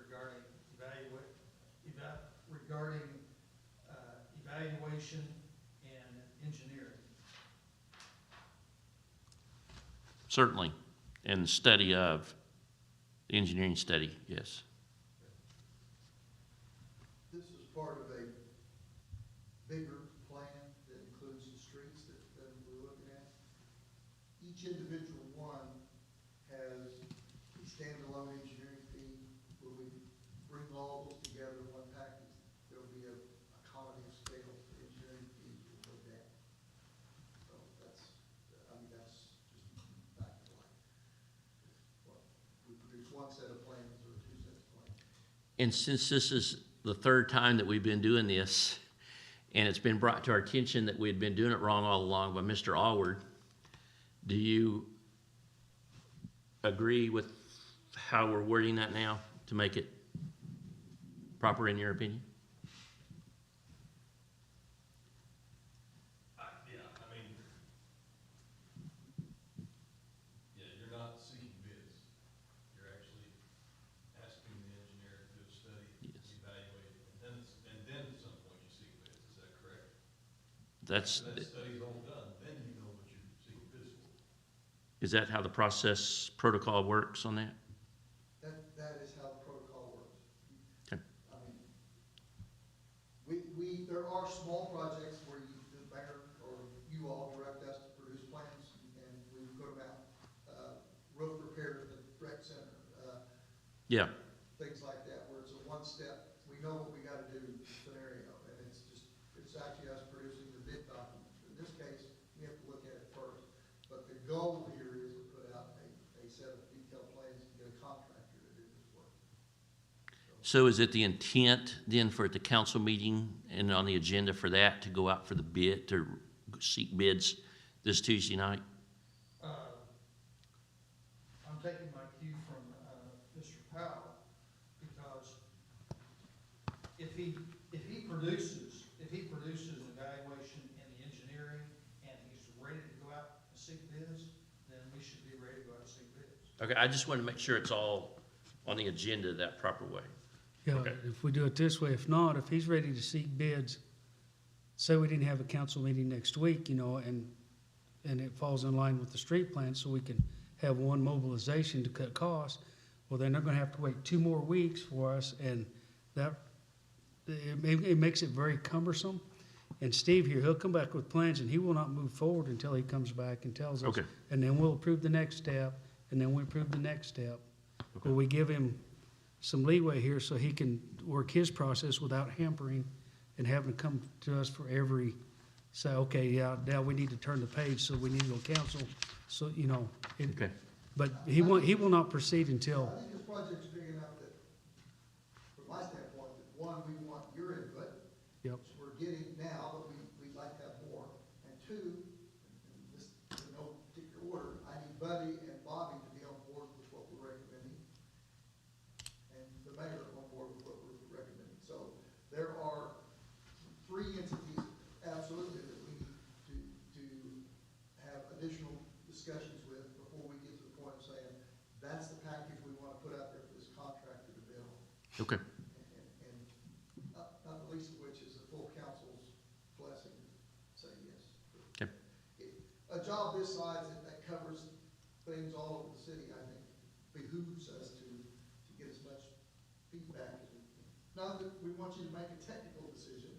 regarding evaluation and engineering. Certainly, and the study of, the engineering study, yes. This is part of a bigger plan that includes the streets that we're looking at. Each individual one has a standalone engineering fee. When we bring all those together in one package, there'll be a economy of scale. The engineering fees will go down. So that's just back to life. What, we produce one set of plans or two sets of plans. And since this is the 3rd time that we've been doing this, and it's been brought to our attention that we had been doing it wrong all along by Mr. Allward, do you agree with how we're wording that now to make it proper in your opinion? Yeah, I mean, yeah, you're not seeking bids. You're actually asking the engineer to do a study, Yes. evaluate, and then at some point you seek bids. Is that correct? That's, After that study's all done, then you know what you're seeking bids for. is that how the process protocol works on that? That is how the protocol works. Okay. I mean, there are small projects where the mayor or you all direct us to produce plans, and we put them out. Roof repairs at the rec center, Yeah, things like that, where it's a one-step, we know what we gotta do scenario, and it's actually us producing the bid documents. In this case, we have to look at it first, but the goal here is to put out a set of detailed plans to get a contractor to do this work. so is it the intent then for the council meeting and on the agenda for that to go out for the bid, to seek bids this Tuesday night? I'm taking my cue from, Mr. Powell, because if he produces an evaluation and the engineering, and he's ready to go out and seek bids, then we should be ready to go out and seek bids. Okay, I just want to make sure it's all on the agenda that proper way. Yeah, Okay. if we do it this way, if not, if he's ready to seek bids, say we didn't have a council meeting next week, and it falls in line with the street plan, so we can have one mobilization to cut costs, Well, then they're gonna have to wait 2 more weeks for us, and that, it makes it very cumbersome. And Steve here, he'll come back with plans, and he will not move forward until he comes back and tells us. Okay. And then we'll approve the next step, and then we approve the next step. Okay. But we give him some leeway here so he can work his process without hampering and having to come to us for every, say, okay, yeah, now we need to turn the page, so we need to go counsel. So, you know, Okay. but he will not proceed until, I think this project's big enough that, from my standpoint, that one, we want your input. yep, Which we're getting now, but we'd like to have more. And two, and this, in no particular order, I need Buddy and Bobby to be on board with what we're recommending. And the mayor on board with what we're recommending. So there are 3 entities, absolutely, that we need to have additional discussions with before we get to the point of saying, that's the package we want to put out there for this contractor to build. Okay. And not the least of which is the full council's blessing to say yes. Okay. A job this size that covers things all over the city, I think behooves us to get as much feedback as we can. Not that we want you to make a technical decision,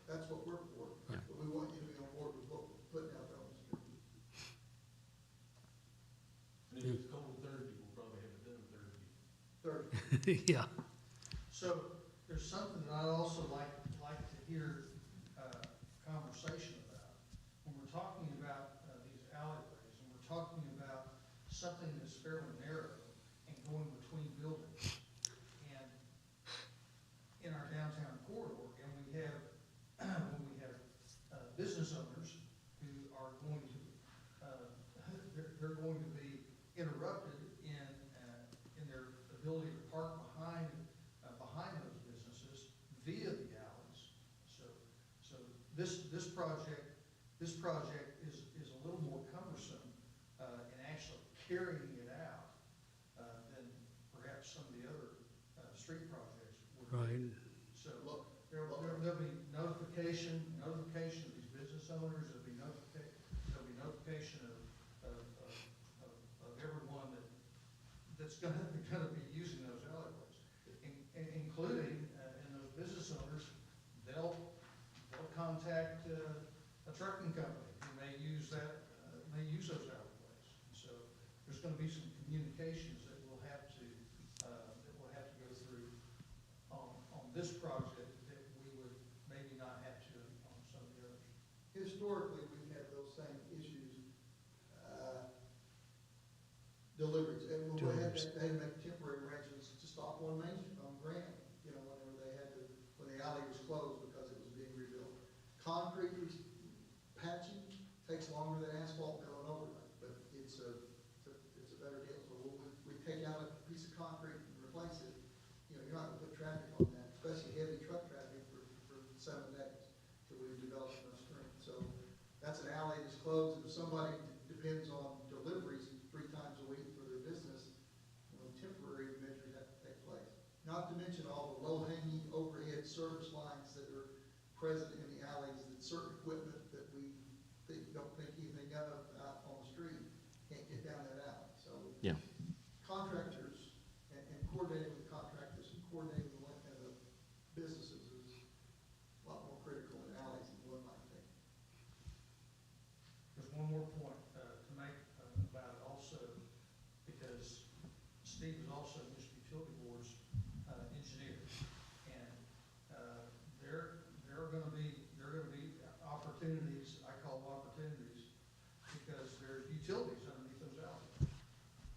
that's what we're for, Yeah. but we want you to be on board with what we're putting out there on the street. And if it's cold Thursday, we'll probably have it done Thursday. Third, yeah. So there's something that I'd also like to hear conversation about. When we're talking about these alleyways, and we're talking about something that's fairly narrow and going between buildings, and in our downtown corridor, and we have, when we have business owners who are going to, they're going to be interrupted in their ability to park behind those businesses via the alleys. So this project is a little more cumbersome in actually carrying it out than perhaps some of the other street projects would be. Right. So there'll be notification of these business owners, there'll be notification of everyone that's gonna be using those alleyways, including, in those business owners, they'll contact a trucking company who may use those alleyways. And so there's gonna be some communications that we'll have to go through on this project that we would maybe not have to on some of the others. historically, we've had those same issues, deliveries, and we had to make temporary arrangements to stop on Main Street, on Grant, you know, whenever they had to, when the alley was closed because it was being rebuilt. Concrete patching takes longer than asphalt going over it, but it's a better deal. So we take out a piece of concrete and replace it, you know, you're not gonna put traffic on that, especially heavy truck traffic for 7 days till we've developed enough strength. So that's an alley that's closed, and if somebody depends on deliveries 3 times a week for their business, you know, temporary measures have to take place. Not to mention all the low-hanging overhead service lines that are present in the alleys, that certain equipment that we don't think anything of out on the street can't get down that alley. So Yeah. contractors and coordinating with contractors and coordinating with the businesses is a lot more critical in alleys than one might think. There's one more point to make about it also, because Steve is also Mr. Utility Board's engineer. And there are gonna be opportunities, I call them opportunities, because there's utilities underneath those alleyways.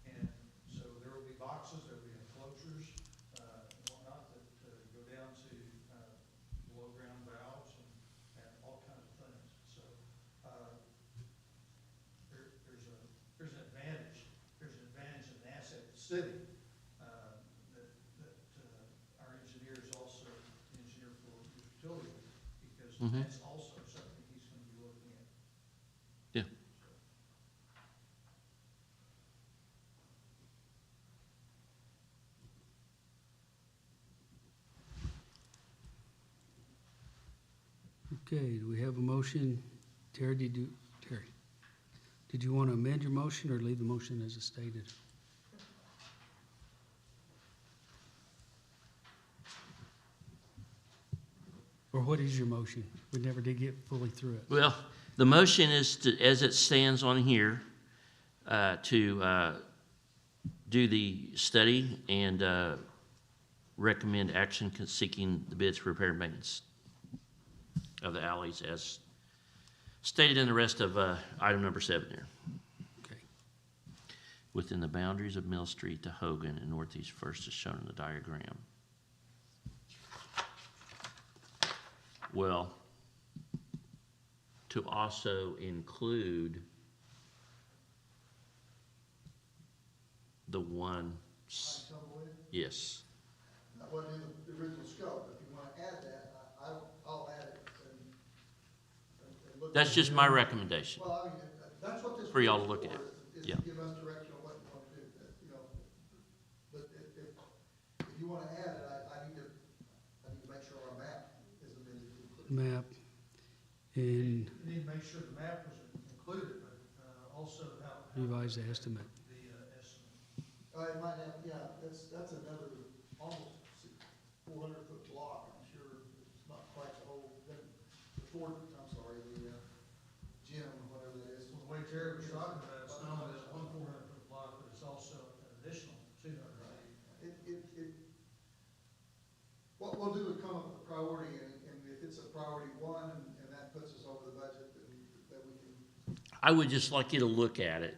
And so there will be boxes, there'll be enclosures, and whatnot that go down to below ground valves and all kinds of things. So there's an advantage and an asset to the city that our engineer is also the engineer for utility, because Mhm. that's also something he's gonna be looking at. Yeah. Okay, do we have a motion? Terry, did you want to amend your motion or leave the motion as it stated? Or what is your motion? We never did get fully through it. Well, the motion is to, as it stands on here, to do the study and recommend action seeking the bids for repair and maintenance of the alleys as stated in the rest of item number 7 there. Okay. Within the boundaries of Mill Street to Hogan and Northeast First as shown in the diagram. Well, to also include the one, yes. That wasn't in the original scope, if you wanna add that, I'll add it and look. That's just my recommendation. Well, I mean, that's what this. For y'all to is look for, at. Is Yeah. to give us direction on what you wanna do, you know. But if you wanna add it, I need to make sure our map is amended to include. Map. And You need to make sure the map was included, but also how. revise the estimate. The estimate. It might have, yeah, that's another almost 400-foot block, I'm sure, it's not quite the whole, the Ford, I'm sorry, the gym, whatever that is. Well, the way Jared was talking about, it's not only that one 400-foot block, but it's also an additional 200. What we'll do is come up with a priority, and if it's a priority 1, and that puts us over the budget, then that we can. I would just like you to look at it.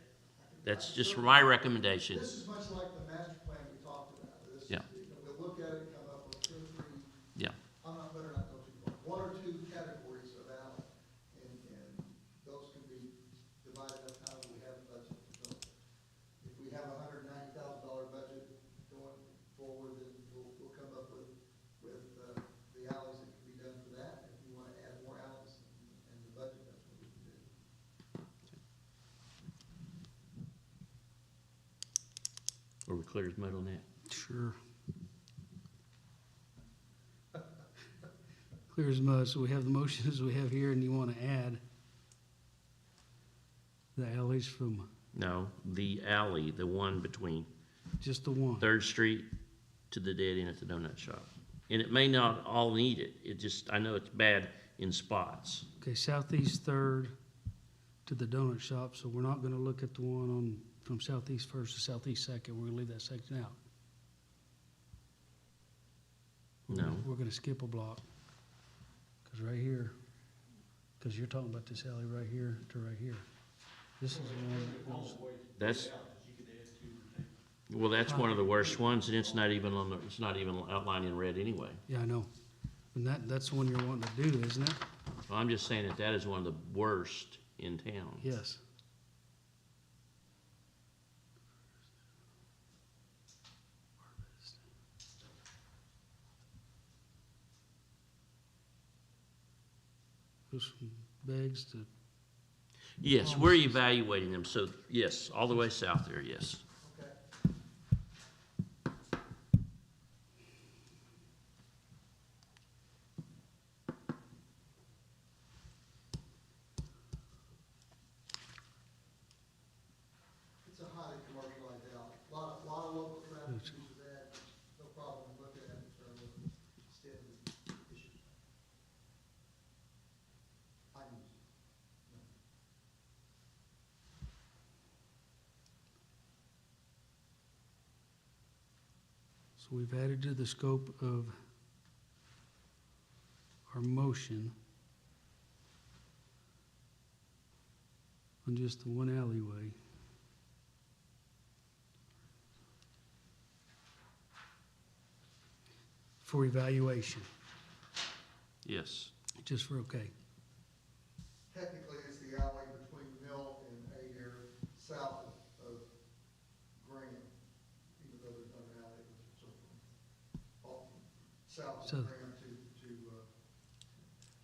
That's just my recommendation. This is much like the master plan we talked about. Yeah. We'll look at it, come up with 2 or 3. Yeah. Better not go too far. 1 or 2 categories of alley, and those can be divided up however we have a budget. So if we have a $190,000 budget going forward, then we'll come up with the alleys that can be done for that. If you wanna add more alleys and the budget, that's what we can do. Are we clear as mud on that? Sure. Clear as mud. So we have the motions we have here, and you want to add the alleys from No, the alley, the one between just the one. 3rd Street to the dead end at the donut shop. And it may not all need it. It just, I know it's bad in spots. Okay, Southeast Third to the donut shop. So we're not going to look at the one on from Southeast First to Southeast Second. We're going to leave that section out. No. We're going to skip a block. Because right here, because you're talking about this alley right here to right here. This is the one that goes. That's, well, that's one of the worst ones, and it's not even on the, it's not even outlined in red anyway. Yeah, I know. And that's the one you're wanting to do, isn't it? Well, I'm just saying that that is one of the worst in town. Yes. Goes from Beggs to, Yes, we're evaluating them, so yes, all the way south there, yes. Okay. It's a highly commercialized alley. Lot of local traffic uses that. No problem looking at it in terms of extending issues. I use it. so we've added to the scope of our motion on just the one alleyway. For evaluation, Yes. just for okay. Technically, it's the alley between Mill and Adair, south of Graham, even though there's another alley that's so south So- of Graham to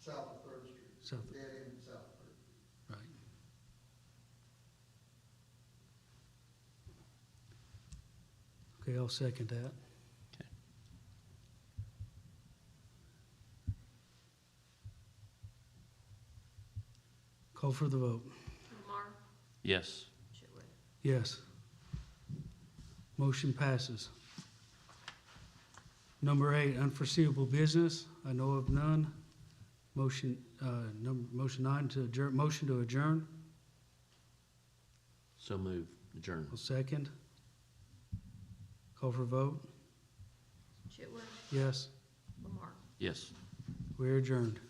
south of 3rd Street. South. Dead end south of 3rd Street. Right. Okay, I'll second that. Okay. Call for the vote. Lamar, Yes. Chitwood. Yes. Motion passes. Number 8, unforeseeable business. I know of none. Motion, motion 9 to adjourn, motion to adjourn. So move, adjourn. I'll second. Call for vote. Chitwood, Yes, Lamar. Yes. we're adjourned.